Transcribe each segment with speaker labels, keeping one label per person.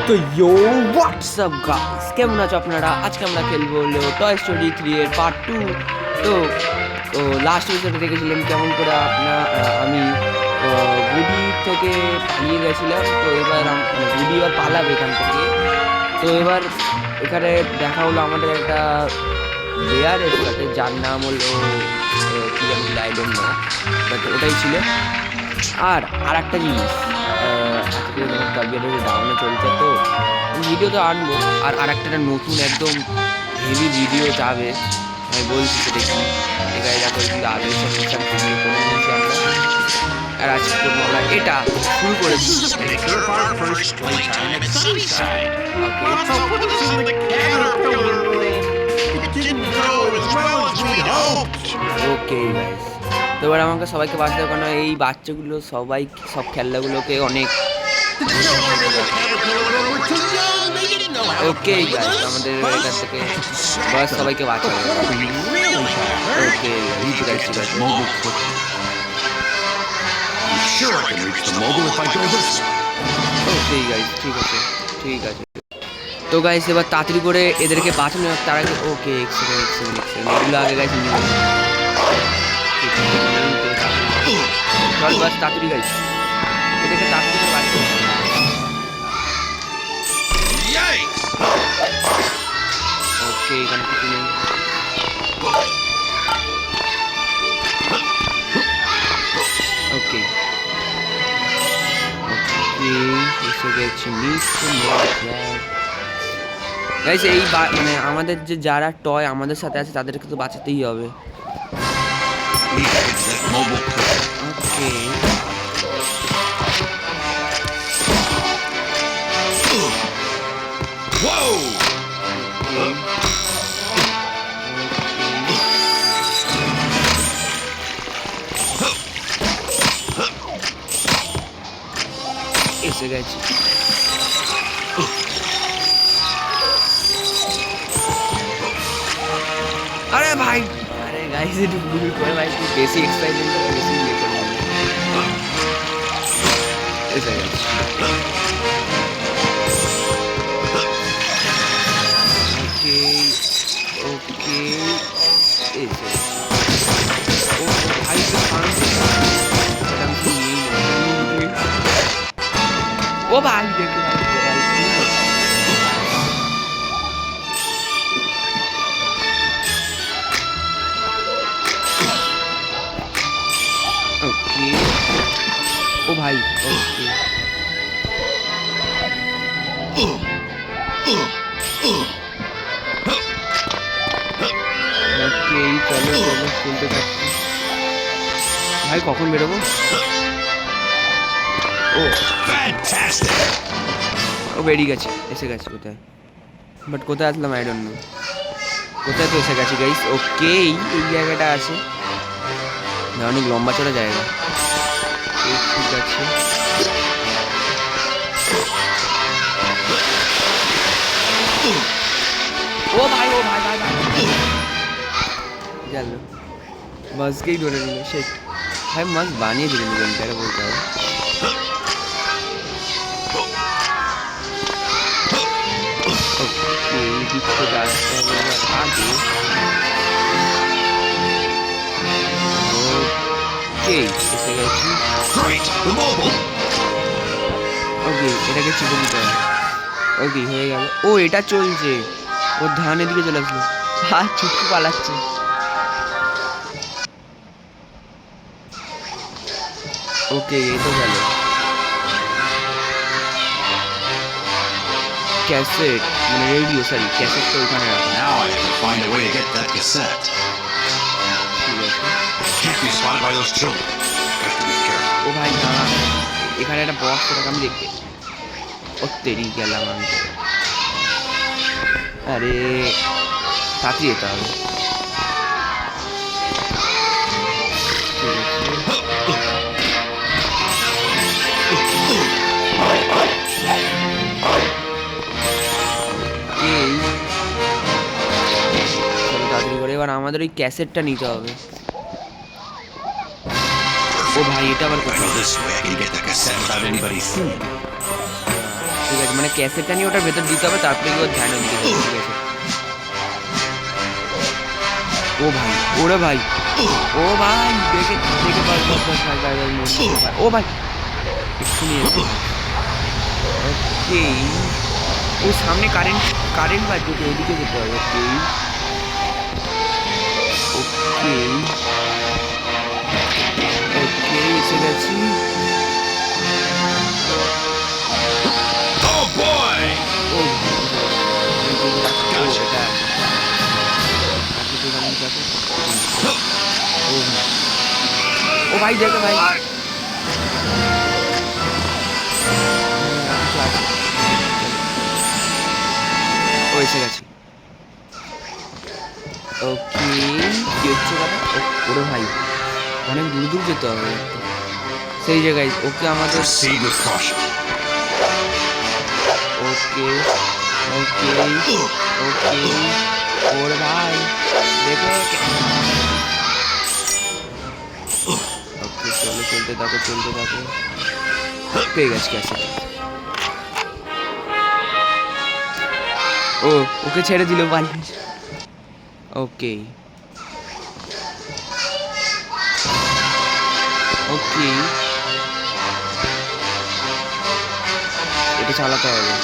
Speaker 1: তো ইয়ো WhatsApp guys, কেমন আছো আপনারা? আজকে আমরা খেলবো হলো টয় স্টোরি 3 এর পার্ট 2। তো তো লাস্ট এপিসোডে দেখেছিলাম কেমন করে আমি গুডি থেকে পালিয়ে গেছিলাম। তো এবার গুডি আর পালাবে এখান থেকে। তো এবার এখানে দেখা হলো আমাদের একটা প্লেয়ারের সাথে, যার নাম হলো কি জানি, আই ডোন্ট নো, বাট ওটাই ছিল। আর একটা জিনিস, আজকে তবিয়তের ডাউনে চলছে, তো ভিডিও তো আনবো। আর একটা নতুন একদম হেভি ভিডিও যাবে, আমি বলছি সেটা কি। এখানে দেখো কিন্তু আগে সব ভিডিও করে নিয়েছি আমরা, আর আজকে করবো আমরা এটা শুরু করেছি। ওকে গাইস, তো এবার আমাকে সবাইকে বাঁচতে হবে, কারণ এই বাচ্চাগুলো সবাই সব খেলনাগুলোকে অনেক ওকে গাইস, আমাদের এখান থেকে বাস সবাইকে বাঁচাবে। ওকে ঠিক আছে ঠিক আছে। ওকে গাইস ঠিক আছে ঠিক আছে। তো গাইস এবার তাড়াতাড়ি করে এদেরকে বাঁচানো, তার আগে ওকে এক সেকেন্ড এগুলো আগে গাইস নিয়ে চল বাস তাড়াতাড়ি গাইস, এদেরকে তাড়াতাড়ি করে বাঁচানো। ওকে এখানে কিছু নেই। ওকে এসে গেছি গাইস। এই মানে আমাদের যে যারা টয় আমাদের সাথে আছে তাদেরকে তো বাঁচাতেই হবে। ওকে এসে গেছি। আরে ভাই, আরে গাইস একটু ভুল করে ভাই, একটু বেশি এক্সাইটমেন্ট বেশি ইয়ে করে এসে গেছি। ওকে এসে ও ভাই তো ও ভাই দেখে ওকে ও ভাই ওকে ওকে চলো চলো চলতে থাকছি। ভাই কখন বেরোবো? ও বেরিয়ে গেছে, এসে গেছে। কোথায় বাট কোথায় আসলাম আই ডোন্ট নো, কোথায় তো এসে গেছি গাইস। ওকে এই জায়গাটা আছে, অনেক লম্বা চড়া জায়গা। ঠিক আছে ও ভাই ভাই গেল, মাছকেই ধরে নিল সে ভাই, মাছ বানিয়ে দিলেন গেমটাকে বলতে হবে। ওকে এটাকে চিপে দিতে হবে। ওকে হয়ে গেল। ও এটা চলছে, ও ধানের দিকে চলে আসলো, হ্যাঁ চুপটি পালাচ্ছে। ওকে এই তো গেল। ক্যাসেট মানে রেডিও, সরি ক্যাসেট তো ওখানে রাখো। ও ভাই দাঁড়া, এখানে একটা বক্স, ওটাকে আমি দেখতে ও তেরি গেলাম আমি। আরে তাড়াতাড়ি যেতে হবে। তাড়াতাড়ি করে এবার আমাদের ওই ক্যাসেটটা নিতে হবে। ও ভাই এটা আবার কোথায়?
Speaker 2: This way I can get the cassette without anybody seeing.
Speaker 1: ঠিক আছে মানে ক্যাসেটটা নিয়ে ওটার ভেতর দিতে হবে, তারপরে কি ওর ধ্যান দিতে হবে। ঠিক আছে। ও ভাই, ওরে ভাই, ও ভাই, দেখে দেখে ভাই ও ভাই একটু নিয়ে ওকে। ও সামনে কারেন্ট কারেন্ট বাজছে, ওদিকে যেতে হবে। ওকে ওকে ওকে, এসে গেছি। ও ভাই দেখে ভাই, ও এসে গেছি। ওকে, কি হচ্ছে কথা? ওরে ভাই, অনেক দূর দূর যেতে হবে সেই জায়গায়। ওকে আমাদের ওকে ওকে ওকে, ওরে ভাই দেখে। ওকে চলো, চলতে থাকো চলতে থাকো। পেয়ে গেছি ক্যাসেট। ও ওকে ছেড়ে দিল ভাই। ওকে ওকে, এটা চালাতে হবে।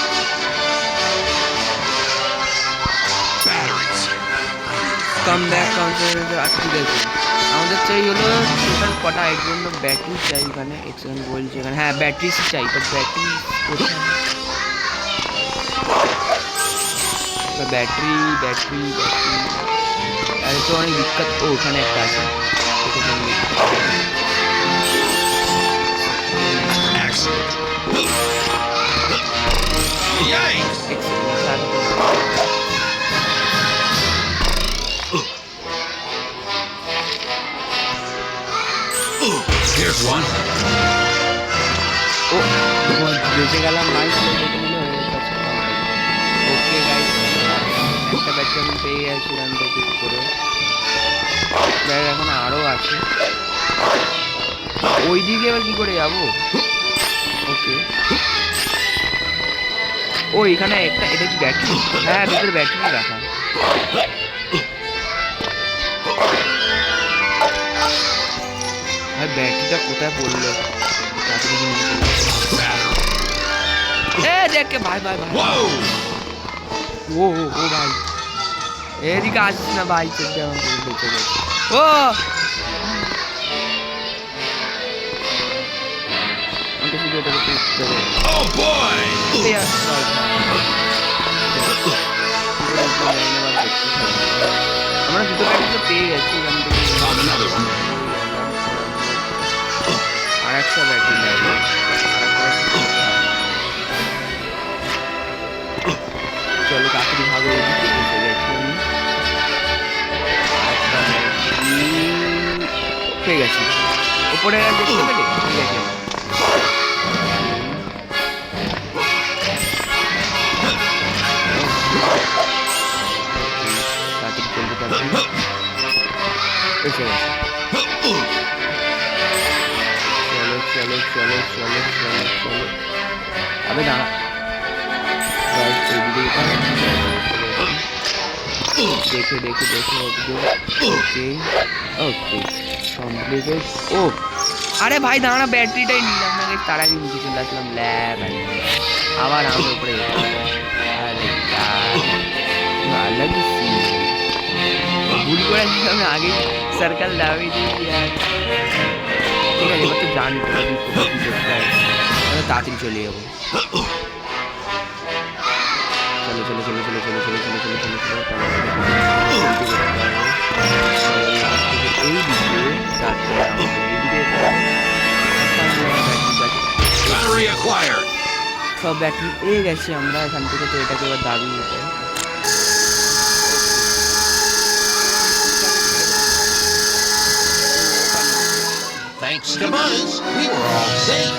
Speaker 1: Come back counter. আচ্ছা ঠিক আছে, আমাদের চাই হলো টোটাল কটা এর জন্য ব্যাটারি চাই। এখানে এক্সেন বলছে এখানে, হ্যাঁ ব্যাটারি চাই। তো ব্যাটারি কোথায়? ব্যাটারি ব্যাটারি ব্যাটারি, আরে তো অনেক বিখ্যাত। ও ওখানে একটা আছে।
Speaker 2: Here's one.
Speaker 1: ও বেঁচে গেলাম ভাই। ওকে গাইস, একটা ব্যাটারি আমি পেয়ে গেছি এখান থেকে করে। এখন আরও আছে। ওই দিকে এবার কি করে যাবো? ওকে, ও এখানে একটা, এটা কি ব্যাটারি? হ্যাঁ ভিতরে ব্যাটারি রাখা। ভাই ব্যাটারিটা কোথায় পড়লো? এ দেখে ভাই ভাই ভাই, ও ও ভাই এদিকে আসছিস না ভাই, চলতে আমার বেঁচে গেছে। ও আমাকে শুধু এটাকে তুলতে হবে। আমরা দুটো ব্যাটারি পেয়ে গেছি এখান থেকে। আর একটা ব্যাটারি লাগবে। চলো তাড়াতাড়ি ভাগো, এদিকে এসে গেছি আমি। পেয়ে গেছি উপরে দেখতে পেলে। ঠিক আছে, তাড়াতাড়ি চলতে পারছি। এসে গেছি। চলো চলো চলো চলো চলো চলো। আবে দাঁড়া, দেখে দেখে দেখে ওকে ওকে কমপ্লিটেড। ও আরে ভাই দাঁড়া, ব্যাটারিটাই নিলাম না, তার আগে নিচে চলে আসলাম। ল্যাব আবার আমাদের উপরে। আরে ভুল করে আমি আগে সার্কেল দাবি দিয়েছি। আর ঠিক আছে, এবার তো জানি তো তাড়াতাড়ি চলে যাবো। চলো চলো চলো চলো চলো চলো চলো চলো চলো চলো। এই দিকে তারপরে আমাদের এইদিকে সব ব্যাটারি পেয়ে গেছি আমরা এখান থেকে। তো এটাকে এবার দাবি দিতে।
Speaker 2: Thanks to Buzz, we were all safe.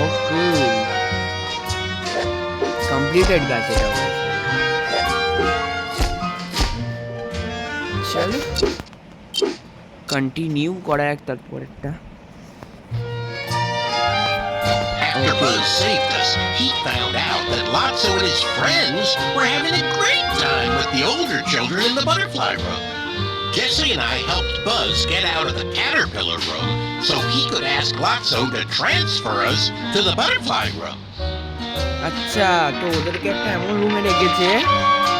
Speaker 1: Okay. Completed guys, এটা হবে। চলো কন্টিনিউ করা এক তারপর একটা।
Speaker 2: after Buzz saved us, he found out that Lotso and his friends were having a great time with the older children in the butterfly room. Jesse and I helped Buzz get out of the caterpillar room so he could ask Lotso to transfer us to the butterfly room.
Speaker 1: আচ্ছা, তো ওদেরকে একটা এমন রুমে রেখেছে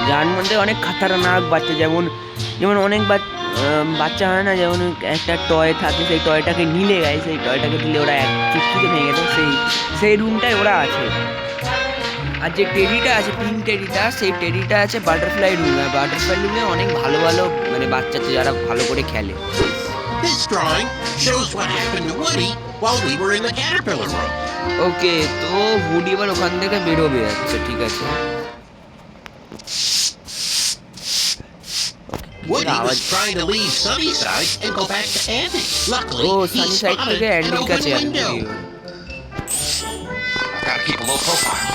Speaker 1: যার মধ্যে অনেক খাতারনাক বাচ্চা, যেমন যেমন অনেক বাচ্চা হয় না, যেমন একটা টয় থাকে, সেই টয়টাকে নিলে গায়ে, সেই টয়টাকে দিলে ওরা এক চুটকিতে ভেঙে গেছে, সেই রুমটায় ওরা আছে। আর যে টেডিটা আছে, পিঙ্ক টেডিটা, সেই টেডিটা আছে বাটারফ্লাই রুমে। আর বাটারফ্লাই রুমে অনেক ভালো ভালো মানে বাচ্চা আছে যারা ভালো করে খেলে।
Speaker 2: This drawing shows what happened to Woody while we were in the caterpillar room.
Speaker 1: ওকে, তো উডি এবার ওখান থেকে বেরোবে। আচ্ছা, ঠিক আছে।
Speaker 2: Woody was trying to leave Sunnyside and go back to Andy. Luckily,
Speaker 1: O
Speaker 2: he
Speaker 1: সানিসাইড
Speaker 2: spotted
Speaker 1: থেকে
Speaker 2: an
Speaker 1: অ্যান্ডির
Speaker 2: open
Speaker 1: কাছে
Speaker 2: window. Gotta keep a low profile.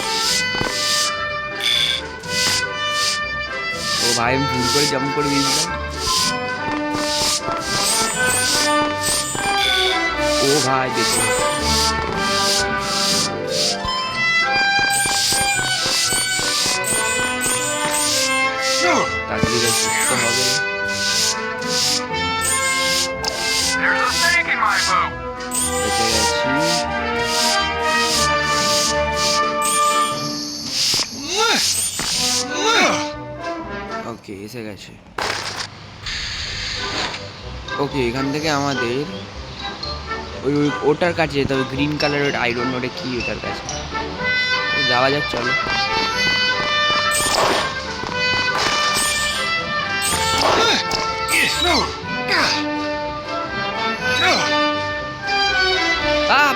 Speaker 1: ও ভাই, আমি ভুল করে জাম্প করে দিয়েছিলাম। ও ভাই দেখো, তাড়াতাড়ি দেখতে হবে। এসে গেছি। ওকে, এসে গেছে। ওকে, এখান থেকে আমাদের ওটার কাছে যেতে হবে, গ্রিন কালারের আয়রন ওটা কি, ওটার কাছে যাওয়া যাক, চলো।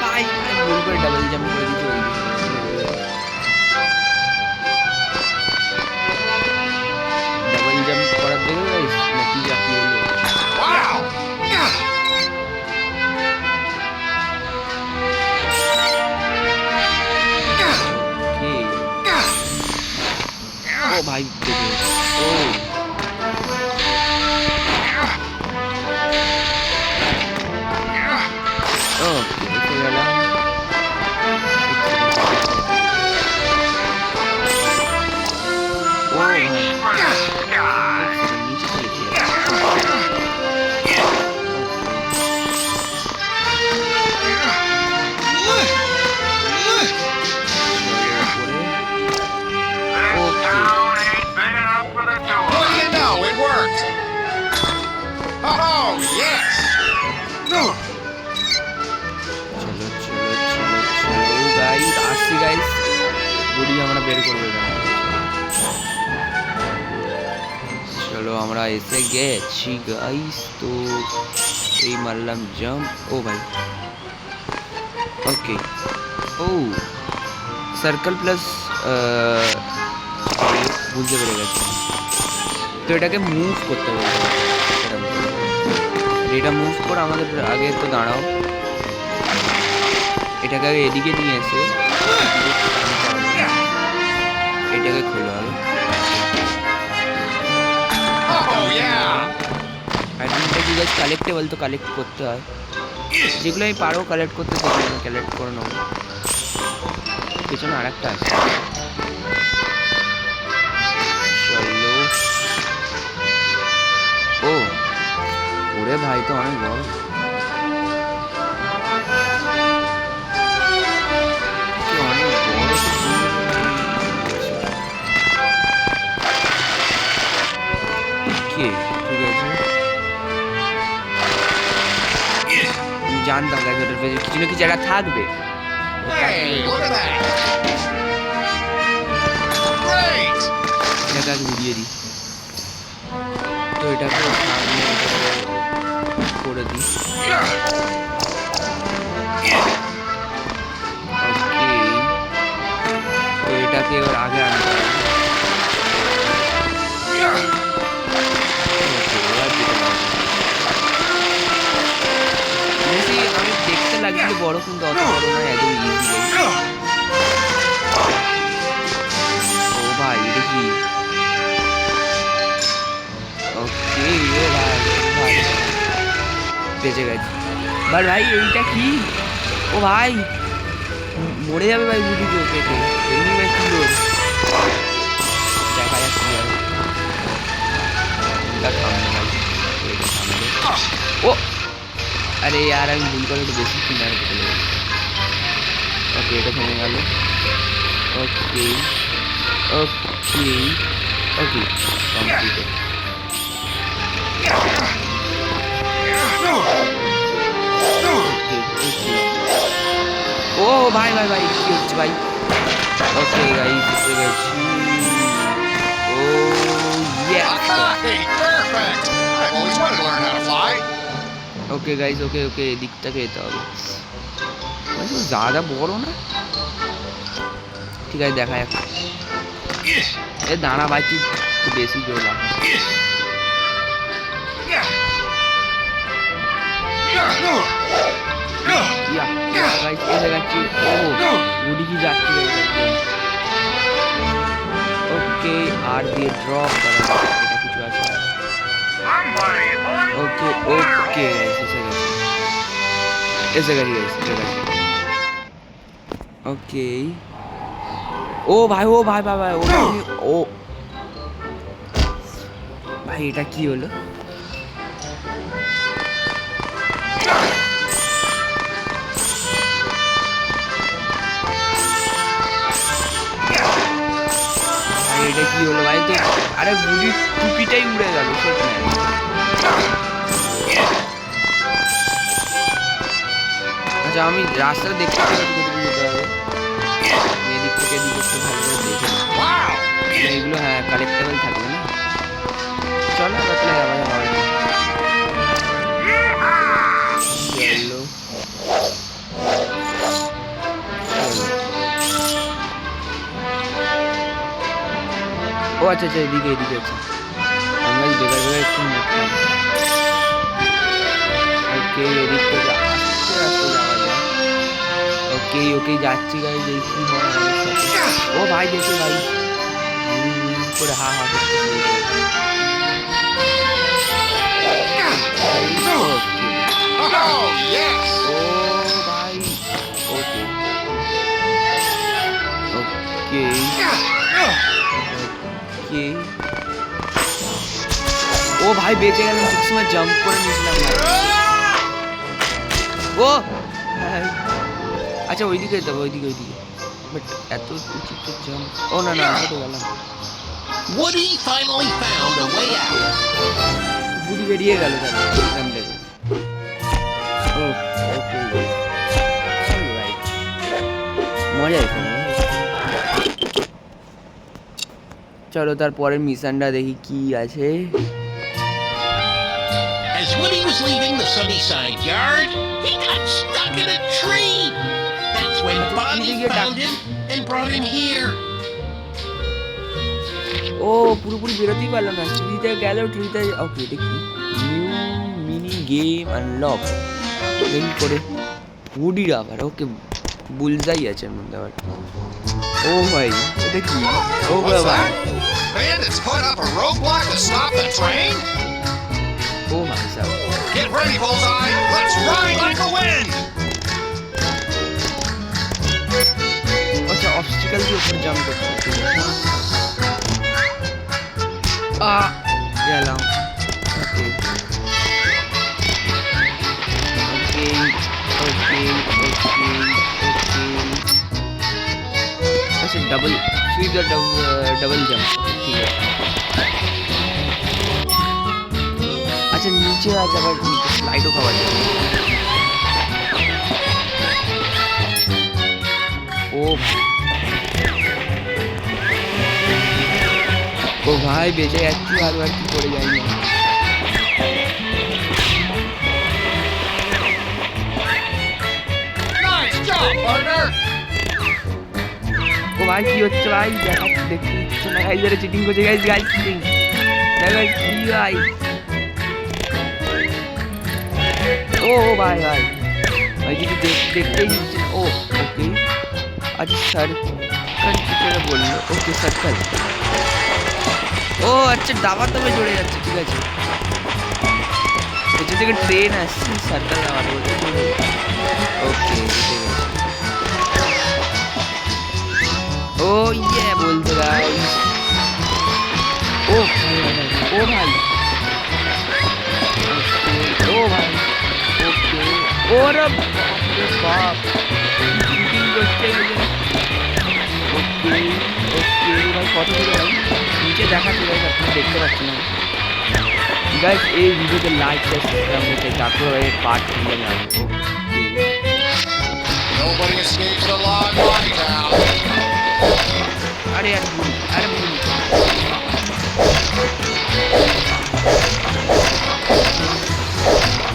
Speaker 1: ভাই ভুল করে ডাবল জাম্প করে দিয়েছি। ডাবল জাম্প করার দেখে গাইস নাকি চাকরি হলো। ও ভাই দেখে, ও চলো আমরা এসে গেছি গাইস। তো এই মারলাম জাম্প। ও ভাই, ওকে। ও সার্কেল প্লাস বুঝতে পেরে গেছি। তো এটাকে মুভ করতে হবে, এটা মুভ করে আমাদের আগে তো দাঁড়াও, এটাকে এদিকে নিয়ে এসে এটাকে খোলা হবে। কালেক্টেবল তো কালেক্ট করতে হয়, যেগুলো আমি পারো কালেক্ট করতে, সেগুলো আমি কালেক্ট করে নেবো। পেছনে আর একটা আছে, চলো। ও ওরে ভাই, তো অনেক বড়। জানতাম ওটার পেছনে কিছু না কিছু একটা থাকবে। এটাকে ঘুরিয়ে দিই, তো এটাকে সামনে করে দিই। ওকে, তো এটাকে এবার আগে আনতে হবে। আমি দেখতে লাগছিল বড়, কিন্তু অত বড় নয়, একদম ইজি। ও ভাই, এটা কি? ওকে, ও ভাই বেঁচে গেছে। ভাই এইটা কি? ও ভাই, মরে যাবে ভাই বুঝি তো পেটে এমনি ভাই কি লোক দেখা যাচ্ছে ভাই ও আরে यार আমি ভুল করে একটু বেশি কিনারে চলে গেলাম ওকে এটা থেমে গেল ওকে ওকে ওকে কমপ্লিটেড ও ভাই ভাই ভাই কি হচ্ছে ভাই ওকে গাইস এসে গেছি ও yes
Speaker 2: Hey, perfect! I've always wanted to learn how to fly.
Speaker 1: Okay guys okay okay এদিকটাকে যেতে হবে ज़्यादा বড় না ঠিক আছে দেখা যাক এ দাঁড়া ভাই তুই একটু বেশি জোর লাগা ইয়া গাইস এসে গেছি ও গুডি কি যাচ্ছে ওকে আর দিয়ে ড্রপ করা এটা কিছু আছে ওকে ওকে গাইস এসে গেছি ওকে ও ভাই ভাই ও ভাই এটা কি হলো এটা কি হলো ভাই তো আরে বুড়ি টুপিটাই উড়ে গেল শেষ নাই আচ্ছা আমি রাস্তা দেখতে পাচ্ছি কোথায় যেতে হবে এদিক থেকে এদিক একটু ভালো করে দেখে এগুলো হ্যাঁ কালেক্টেবল থাকবে না চলো বাতলে যাওয়া যাবে চলো ও আচ্ছা আচ্ছা এদিকে আছে আমরা বেকার একটু ওকে এদিক থেকে আস্তে আস্তে যাওয়া যায় ওকে যাচ্ছি গাই দেখি ও ভাই দেখে ভাই করে হা করতে
Speaker 2: Oh, yes!
Speaker 1: ও ভাই ওকে ও ভাই বেঁচে গেলাম ঠিক সময় জাম্প করে নিয়েছিলাম ও আচ্ছা ওইদিকে যেতে হবে ওইদিকে বাট এত উচিত তো জাম্প ও না তো গেলাম
Speaker 2: Woody finally found a way out.
Speaker 1: বুড়ি বেরিয়ে গেল এখান থেকে ওকে রাইট মজা এখানে চলো তারপরের মিশনটা দেখি কি আছে
Speaker 2: As Woody was leaving the Sunnyside yard, he got stuck in a tree. That's when Bonnie found him and brought him here.
Speaker 1: ও পুরোপুরি বেরোতেই পারলো না ট্রিতে গেল ট্রিতে ওকে দেখি new mini game unlock link করে উডির আবার ওকে বুলজাই আছে এর মধ্যে আবার ও ভাই এটা কি ও বাবা
Speaker 2: Bandits put up a roadblock to stop the train?
Speaker 1: ও ভাই সাহেব
Speaker 2: Get ready, Bullseye! Let's ride like the wind!
Speaker 1: আচ্ছা অবস্টিকল के ऊपर জাম্প করতে গেলাম ওকে আচ্ছা ডবল জাম্প ঠিক আছে আচ্ছা নিচে আছে আবার স্লাইডও খাওয়া যায় ও ভাই বেঁচে যাচ্ছি আর কি করে যাই না ও ভাই কি হচ্ছে ভাই দেখাচ্ছি দেখতে দিচ্ছে না গাইজ এরা চিটিং করছে গাইজ চিটিং কি ভাই ও ভাই কিছু দেখতেই দিচ্ছে ও ওকে আচ্ছা সার্কাল কিছু বললো ওকে সার্কাল ও আচ্ছা দাবার তবে জড়ে যাচ্ছে ঠিক আছে পেছন থেকে ট্রেন আসছে সার্কাল দাবার বলতে ওকে ও ভাই ও ভাই ওকে ওরে বাপ শুটিং করছে ওকে ওকে ভাই কত দূরে ভাই নিচে দেখাচ্ছে ভাই আপনারা দেখতে পাচ্ছেন না গাইস এই ভিডিওতে লাইক শেয়ার সাবস্ক্রাইব করতে তারপর পার্ট 3 আমি আসবো
Speaker 3: Nobody escapes the law in Lockdown.
Speaker 1: আরে আরে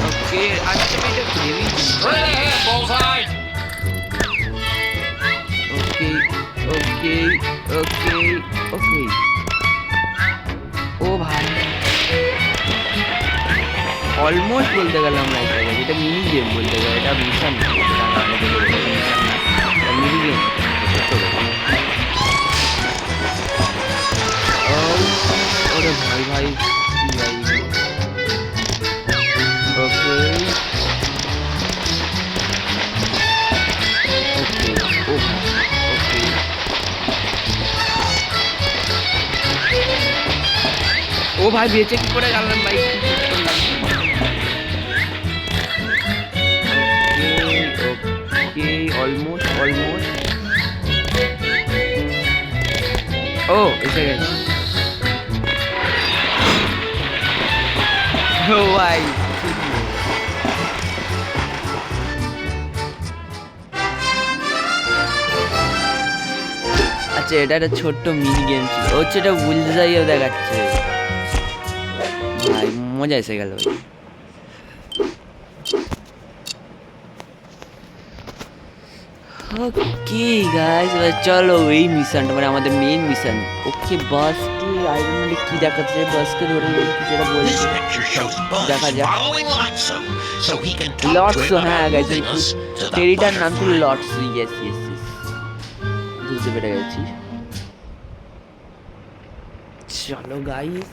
Speaker 1: ওকে আচ্ছা এটা গ্রেভি
Speaker 3: Straight ahead, Bullseye.
Speaker 1: ওকে ওকে ওকে ওকে ও ভাই অলমোস্ট বলতে গেলে আমরা এটা মিনি গেম বলতে গেলে এটা মিশন মিনি গেম ওরে ভাই ভাই ওকে ওকে ও ওকে ও ভাই বেঁচে কি করে গেলাম ভাই ওকে অলমোস্ট ও এসে গেছে ও ভাই আচ্ছা এটা একটা ছোট্ট মিনি গেম ছিল হচ্ছে এটা বুলজাইও দেখাচ্ছে ভাই মজা এসে গেল ভাই ওকে গাইস এবার চলো এই মিশনটা মানে আমাদের মেইন মিশন ওকে বাসকে আইরন কি দেখাচ্ছে বাসকে ধরে যেটা
Speaker 2: This
Speaker 1: বলছি
Speaker 2: picture shows Buzz
Speaker 1: দেখা যাক।
Speaker 2: following Lotso so he can talk
Speaker 1: lots
Speaker 2: to him
Speaker 1: হ্যাঁ
Speaker 2: about
Speaker 1: guys
Speaker 2: moving us to the
Speaker 1: টেরিটার নাম ছিল
Speaker 2: butterfly.
Speaker 1: লটস ইয়েস বুঝতে পেরে গেছি চলো guys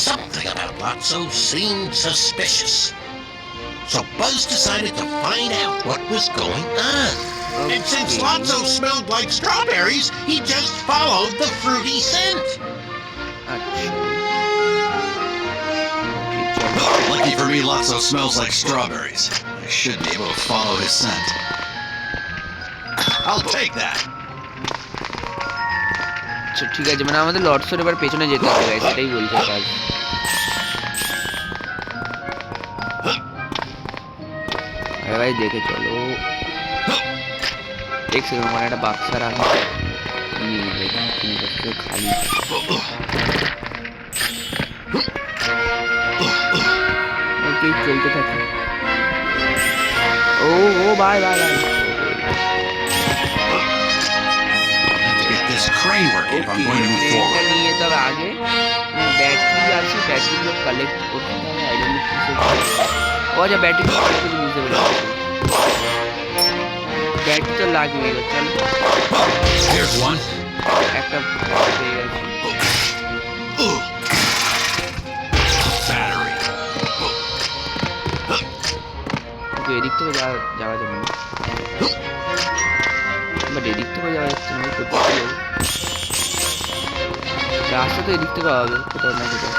Speaker 2: Something about Lotso seemed suspicious. So Buzz decided to find out what was going on. And since
Speaker 1: Okay.
Speaker 2: Lotso smelled like strawberries, he just followed the fruity scent.
Speaker 1: আচ্ছা ওকে চলো
Speaker 4: Lucky for me, Lotso smells like strawberries. I should be able to follow his scent. I'll take that.
Speaker 1: আচ্ছা ঠিক আছে মানে আমাদের লর্ডসের এবার পেছনে যেতে হবে গাইস এটাই বলছে কাজ আরে ভাই দেখে চলো এক সেকেন্ড আমার একটা বাক্সা রাখা খালি ওকে চলতে থাকে ও ও ভাই ভাই ভাই
Speaker 4: To get this crane working if I'm going to move
Speaker 1: এটা
Speaker 4: forward.
Speaker 1: নিয়ে যেতে হবে আগে ব্যাটারি আছে ব্যাটারিগুলো কালেক্ট করতে হবে আইডেন্টি ও আচ্ছা ব্যাটারি কালেক্ট করে বুঝতে পেরেছি ব্যাটারি তো লাগবে এবার চলো
Speaker 4: Here's one.
Speaker 1: একটা পেয়ে গেছি
Speaker 4: Battery.
Speaker 1: কিন্তু এদিক থেকে যাওয়া যাবে না বাট এদিক থেকে যাওয়া যাচ্ছে না কোথাও যাবো রাস্তা তো এদিক থেকে হবে কোথাও না কোথাও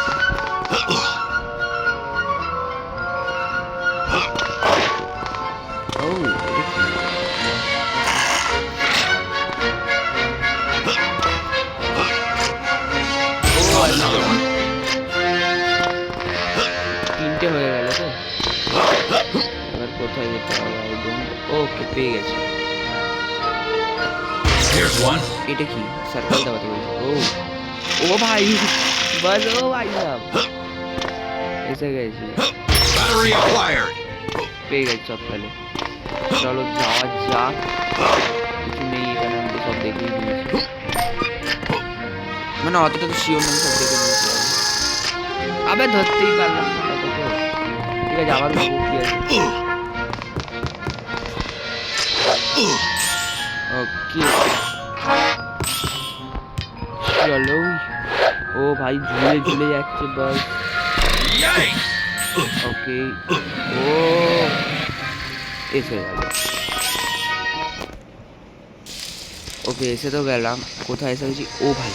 Speaker 1: ও এটা কি?
Speaker 4: Found another one.
Speaker 1: তিনটে হয়ে গেল তো এবার কোথায় যেতে হবে ওকে পেয়ে গেছি
Speaker 4: Here's one.
Speaker 1: এটা কি সার্কেল দাবাতে বলছে ও ও ভাই বাস ও ভাই সাহেব এসে গেছি
Speaker 4: Battery acquired.
Speaker 1: পেয়ে গেছি সব তাহলে চলো যাওয়া যাক কিছু নেই এখানে আমি তো সব দেখেই নিয়েছি মানে অতটা তো শিওর নাম সব দেখে নিয়েছি আবে ধরতেই পারলাম না কত তো ঠিক আছে আবার বলবো কি আছে ওকে চলো ও ভাই ঝুলে ঝুলে যাচ্ছে বাস
Speaker 4: Yikes!
Speaker 1: ওকে ও এসে গেল ওকে এসে তো গেলাম কোথায় এসে গেছি ও ভাই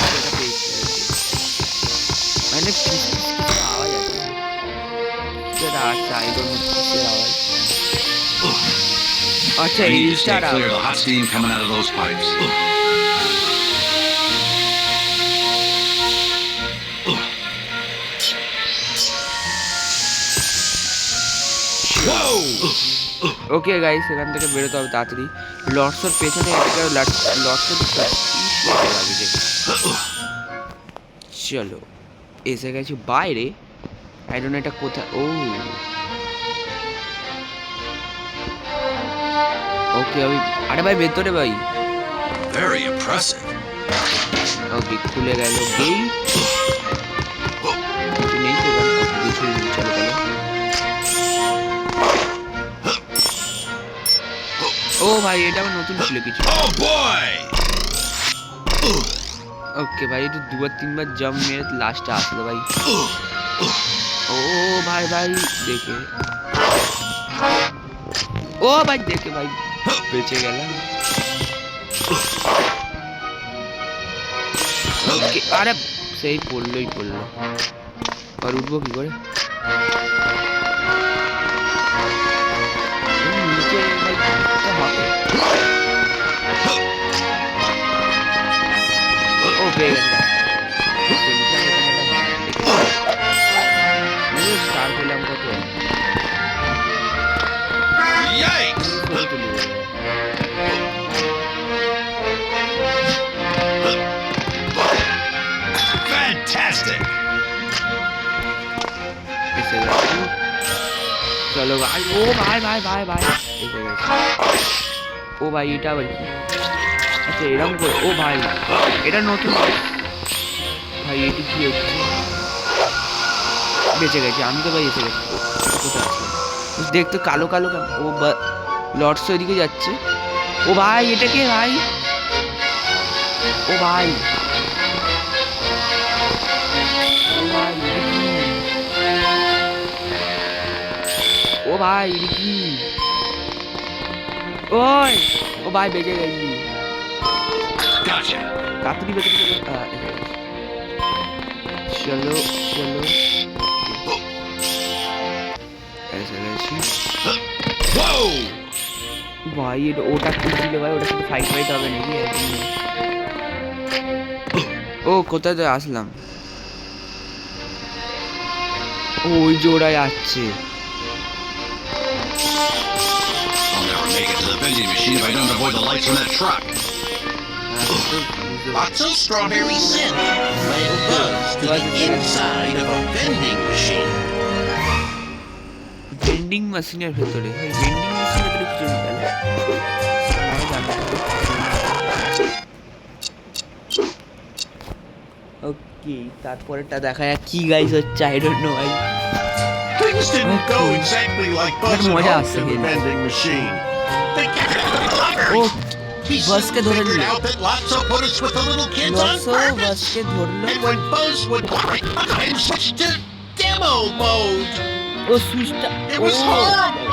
Speaker 1: এটা পেয়েছি। মানে আচ্ছা আই ডোন্ট কিসের আওয়াজ আচ্ছা
Speaker 4: I
Speaker 1: এই
Speaker 4: need to stay
Speaker 1: star
Speaker 4: clear of the hot steam coming out of those pipes. Whoa!
Speaker 1: Okay guys এখান থেকে বেরোতে হবে তাড়াতাড়ি লর্ডসের পেছনে একটা লর্ডসের চলো এসে গেছি বাইরে আই ডোন্ট নো এটা কোথায় ও ওকে আমি আরে ভাই ভেতরে ভাই
Speaker 4: Very impressive.
Speaker 1: ওকে খুলে গেল গেট কিছু নেই তো কিছু চলো চলো ও ভাই এটা আমার নতুন ছিল কিছু
Speaker 4: Oh boy!
Speaker 1: ওকে ভাই একটু দুবার তিনবার জাম্প মেরে লাস্টে আসলো ভাই ও ভাই ভাই দেখে ও ভাই দেখে ভাই বেঁচে গেলাম ওকে আরে সেই পড়লোই পড়লো আর উঠবো কি করে নিচে ভাই হবে ও পেয়ে গেছে স্টার পেলাম কত
Speaker 4: Yikes! Fantastic!
Speaker 1: এসে গেছি চলো ভাই ও ভাই ভাই ভাই ভাই এসে গেছি ও ভাই এটা আবার কি আচ্ছা এরকম করে ও ভাই এটা নতুন ভাই এটি কি হচ্ছে বেঁচে গেছি আমি তো ভাই এসে গেছি কোথায় আসলাম দেখতে কালো কালো কেন ও লর্ডস ওইদিকে যাচ্ছে ও ভাই এটা কে ভাই ও ভাই ও ভাই এটা কি? ও ভাই এটা কি ওই ও ভাই বেঁচে গেছি
Speaker 4: Gotcha!
Speaker 1: তাড়াতাড়ি বেঁচে গেছি চলো চলো এসে গেছি
Speaker 4: Whoa!
Speaker 1: ভাই এটা ওটা কি ছিল ভাই ওটা সাথে ফাইট হবে নাকি ও কোথায় তো আসলাম ওই জোড়ায় আসছে
Speaker 4: I'll never make it to the vending machine if I don't avoid the lights from that truck.
Speaker 2: Lots of strawberry scent led Buzz to the inside of a vending machine.
Speaker 1: Vending মেশিনের ভেতরে vending মেশিনের ভেতরে কিছু ঢুকালে ওকে তারপরেটা দেখা যাক কি guys হচ্ছে আই ডোন্ট নো ভাই
Speaker 2: Things didn't go exactly like Buzz had
Speaker 1: মজা
Speaker 2: hoped
Speaker 1: আসছে
Speaker 2: in the
Speaker 1: কিন্তু।
Speaker 2: vending machine. They kept it
Speaker 1: ও
Speaker 2: covered. He
Speaker 1: বাসকে
Speaker 2: soon
Speaker 1: ধরে
Speaker 2: figured
Speaker 1: নিল
Speaker 2: out that Lotso put us with the little kids on
Speaker 1: লসো
Speaker 2: purpose.
Speaker 1: বাসকে ধরলো
Speaker 2: And when Buzz would I'm switched to demo mode.
Speaker 1: ও সুইচটা
Speaker 2: It was horrible.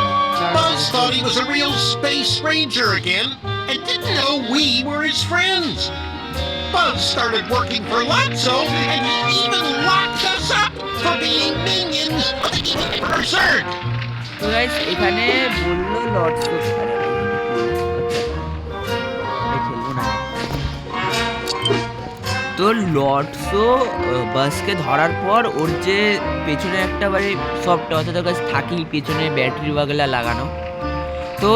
Speaker 2: Buzz thought he was a real space ranger again and didn't know we were his friends. Buzz started working for Lotso and he even locked us up for being minions of the Berserk.
Speaker 1: তো guys এখানে বললো Lords খেলবো না তো লর্ডসও বাসকে ধরার পর ওর যে পেছনে একটা বারে সবটা অর্থাৎ ওর কাছে থাকি পেছনে ব্যাটারি বাগলা লাগানো তো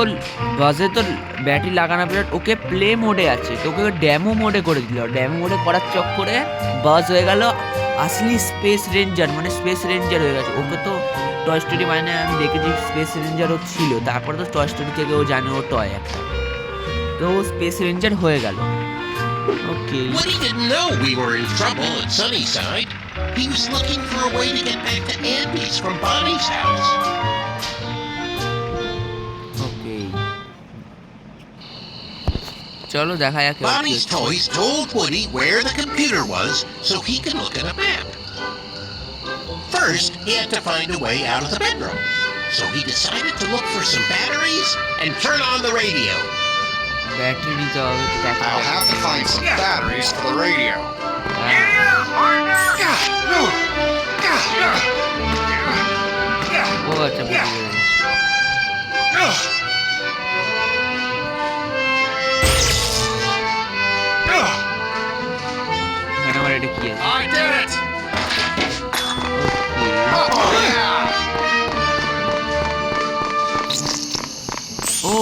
Speaker 1: বাসে তো ব্যাটারি লাগানোর পর ওকে প্লে মোডে আছে তো ওকে ড্যামো মোডে করে দিল ড্যামো মোডে করার চক্করে বাস হয়ে গেল আসলি স্পেস রেঞ্জার মানে স্পেস রেঞ্জার হয়ে গেছে ওকে তো টয় স্টোরি মানে আমি দেখেছি স্পেস রেঞ্জারও ছিল তারপরে তো টয় স্টোরি থেকে ও জানে ও টয় একটা তো ও স্পেস রেঞ্জার হয়ে গেল ওকে
Speaker 2: Woody didn't know we were in trouble at Sunnyside. He was looking for a way to get back to Andy's from Bonnie's house.
Speaker 1: ওকে চলো দেখা যাক এবার কি
Speaker 2: Bonnie's
Speaker 1: হচ্ছে।
Speaker 2: toys told Woody where the computer was so he could look at a map. First, he had to find a way out of the bedroom. So he decided to look for some batteries and turn on the radio.
Speaker 1: Battery নিতে হবে তো দেখা
Speaker 3: I'll have to find some batteries for the radio.
Speaker 1: ও আচ্ছা বুঝে গেছি। এখানে আমার এটা কি আছে?
Speaker 3: I did it!
Speaker 1: Okay
Speaker 3: Oh, yeah!
Speaker 1: ও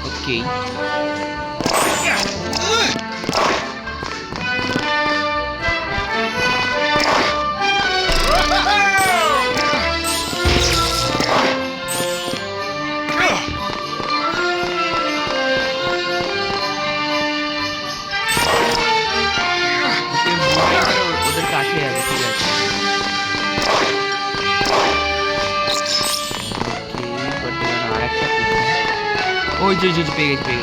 Speaker 1: ওকে ওদের কাছে যাবে ঠিক আছে আর একটা ওই যে পেয়ে গেছি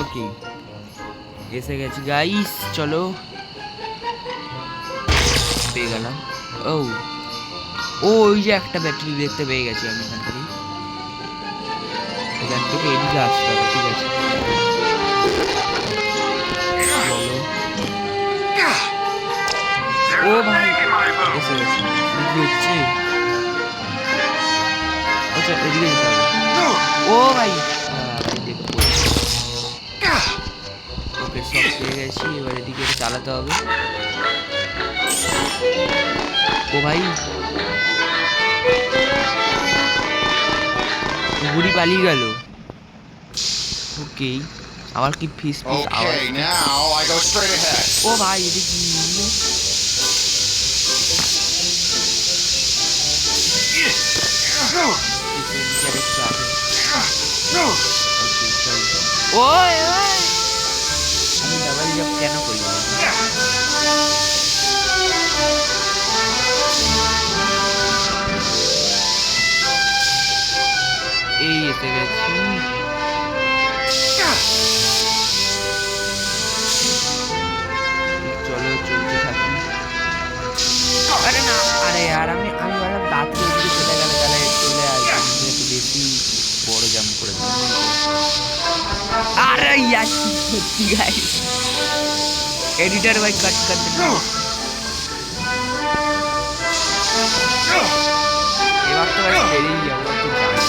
Speaker 1: ওকে এসে গেছি গাইস চলো পেয়ে গেলাম ও ওই যে একটা ব্যাটারি দেখতে পেয়ে গেছি আমি এখান থেকে এদিকে আসতে হবে ঠিক আছে ও ভাই এসে গেছি কি হচ্ছে আচ্ছা এদিকে যেতে হবে ও ভাই ওকে সব পেয়ে গেছি এবার এদিকে চালাতে হবে ও ভাই ঘুড়ি পালিয়ে গেল ওকে আমার কি ফিস
Speaker 3: Okay, now I go straight ahead.
Speaker 1: ও ভাই এটা কি ওই আমি ডাবল জাম্প কেন করি এই এসে গেছি চলো চলতে থাকি আরে না আরে यार আমি বললাম দাঁত দিয়ে চলে গেলে তাহলে চলে আসবে একটু বেশি বড় জাম্প করে আরে यार সত্যি গাইস এডিটর ভাই কাট কর দে এবার তো ভাই বেরিয়ে যাবো তো জানি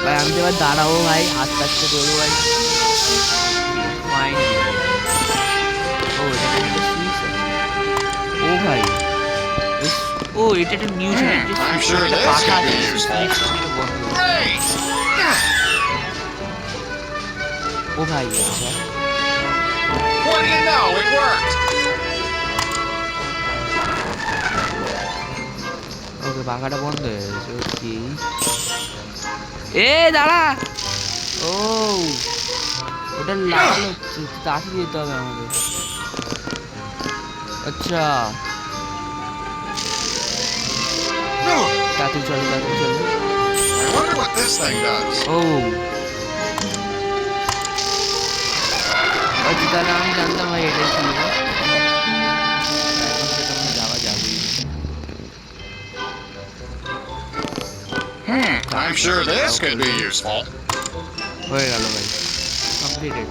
Speaker 1: ভাই আমি তো এবার দাঁড়াবো ভাই আস্তে আস্তে করবো ভাই ও এটা একটা সুইচ আছে ও ভাই ও এটা একটা news
Speaker 3: I'm sure this could be useful.
Speaker 2: Great!
Speaker 1: ও ভাই আচ্ছা
Speaker 3: What do you know? It worked!
Speaker 1: ওকে পাখাটা বন্ধ হয়ে গেছে ওকে এ দাঁড়া ও ওটা লাল হচ্ছে তাড়াতাড়ি যেতে হবে আমাদের আচ্ছা তাড়াতাড়ি চলো
Speaker 3: I wonder what this thing does.
Speaker 1: ও আচ্ছা তাহলে আমি জানতাম ভাই এটাই ছিল যাওয়া যাবে
Speaker 3: I'm sure this could be useful.
Speaker 1: হয়ে গেল ভাই কমপ্লিটেড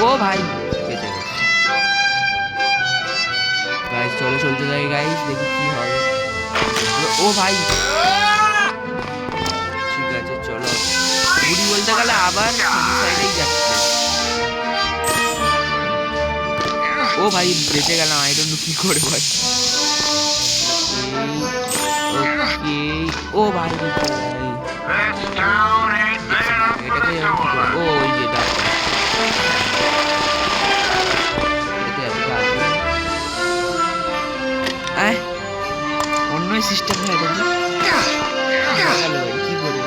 Speaker 1: ও ভাই বেঁচে গেছে গাইস চলো চলতে যাই গাইস দেখি কি হবে ও ভাই ঠিক আছে চলো গুড়ি বলতে গেলে আবার সাইডেই যাচ্ছে ও ভাই বেঁচে গেলাম আই ডোন্ট নো কি করে ভাই ওকে ও ভাই এটাকে ও ওই যে অন্য সিস্টেম হয়ে গেল ভাই কি করে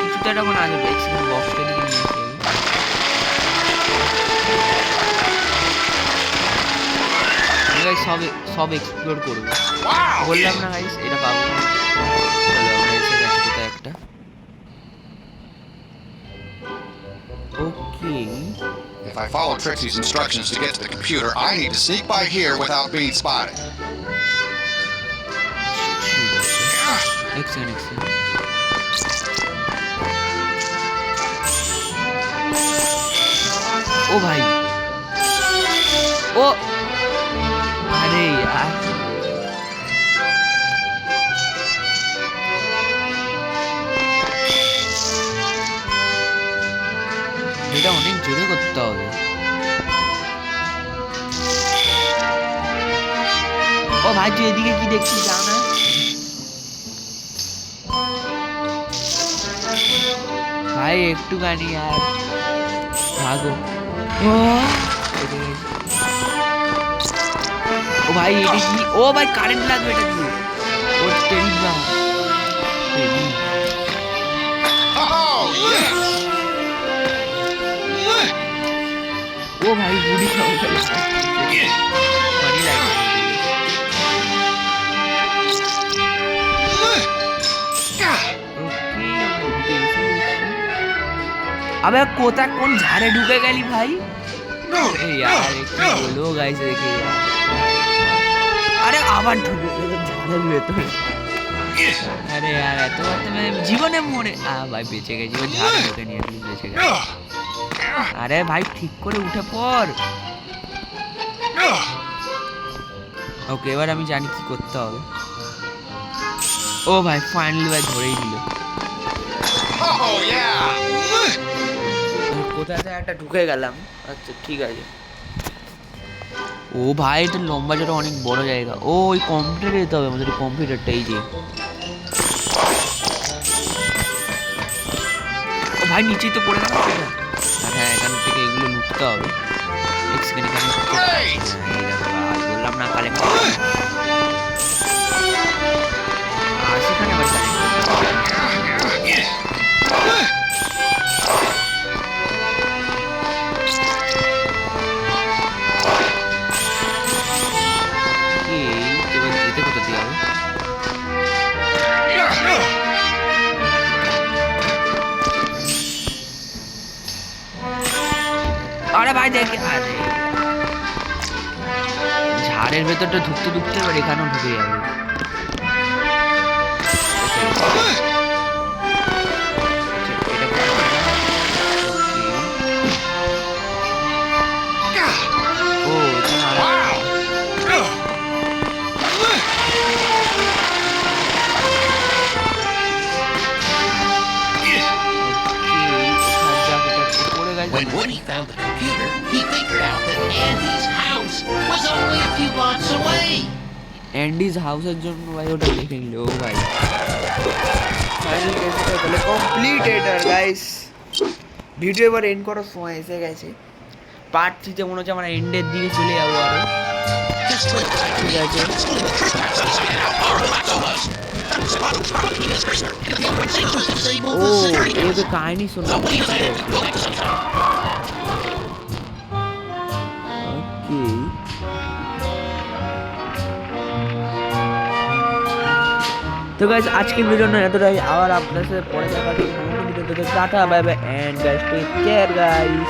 Speaker 1: কিছুটা এখন আসবে বক্সটা গাইস সব এক্সপ্লোর করবো।
Speaker 3: Wow!
Speaker 1: বললাম না গাইস এটা পাবো। চলো আমরা এসে গেছি কোথায় একটা। ওকে
Speaker 3: If I follow Trixie's instructions to get to the computer, I need to sneak by here without being spotted.
Speaker 1: এক সেকেন্ড ও ভাই ও আরে यार এটা অনেক জোরে করতে হবে। ও ভাই তুই এদিকে কি দেখছিস জানা না? ভাই একটুখানি আর ভাগো। ও ভাই এটা কি? ও ভাই কারেন্ট লাগবে এটা দিয়ে। ও টেরিং না।
Speaker 3: Oh, yes!
Speaker 1: ও ভাই বুড়ি খাওয়া পানি লাগে। अबे कोता कौन झाड़े ढुके गली भाई? अरे यार एक बोलो गाइस देखिए यार। अरे आवाज ढुके गए झाड़े हुए तो। अरे यार तो मैं जीवन है मोड़े भाई बेचे गए जीवन झाड़े ढुके नहीं एटलिस्ट बेचे गए। अरे भाई ठीक করে উঠে পড়। ওকে এবার আমি জানি কি করতে হবে। ও ভাই ফাইনালি ভাই ধরেই দিল।
Speaker 3: Oh, yeah!
Speaker 1: কোথাতে একটা ঢুকে গেলাম। আচ্ছা ঠিক আছে। ও ভাই এটা লম্বা জোরে অনেক বড় জায়গা। ও ওই কম্পিউটারে যেতে হবে আমাদের কম্পিউটারটা এই যে। ও ভাই নিচেই তো পড়ে গেল সেটা। হ্যাঁ এখান থেকে এগুলো লুটতে হবে। এখানে
Speaker 3: Great!
Speaker 1: বললাম না কালে সেখানে আবার যেতে কোথা দিয়ে হবে? আরে ভাই দেখি আরে ঝাড়ের ভেতরটা ঢুকতে ঢুকতে এবার এখানেও ঢুকে যাবে। ও
Speaker 2: When Woody found the computer, he figured out that Andy's house was only a few blocks away.
Speaker 1: Andes হাউসের জন্য ভাই ওটা লিখে নিল। ও ভাই ফাইনালি এসে তাহলে কমপ্লিট এটার গাইস। ভিডিও এবার এন্ড করার সময় এসে গেছে। পার্ট 3 তে মনে হচ্ছে আমরা এন্ডের দিকে চলে যাবো আরো।
Speaker 2: Just wait till I
Speaker 1: ঠিক আছে
Speaker 2: explain the truth about us and how powerful Lotso was. Probably be his prisoner. And the only thing was to disable
Speaker 1: O
Speaker 2: the security
Speaker 1: এই তো
Speaker 2: cameras.
Speaker 1: কাহিনী শোনা।
Speaker 2: So what do you say? Go back sometime.
Speaker 1: ওকে তো guys আজকের video না এতটাই। আবার আপনার সাথে পরে দেখা হবে। Tata bye bye and guys take care guys.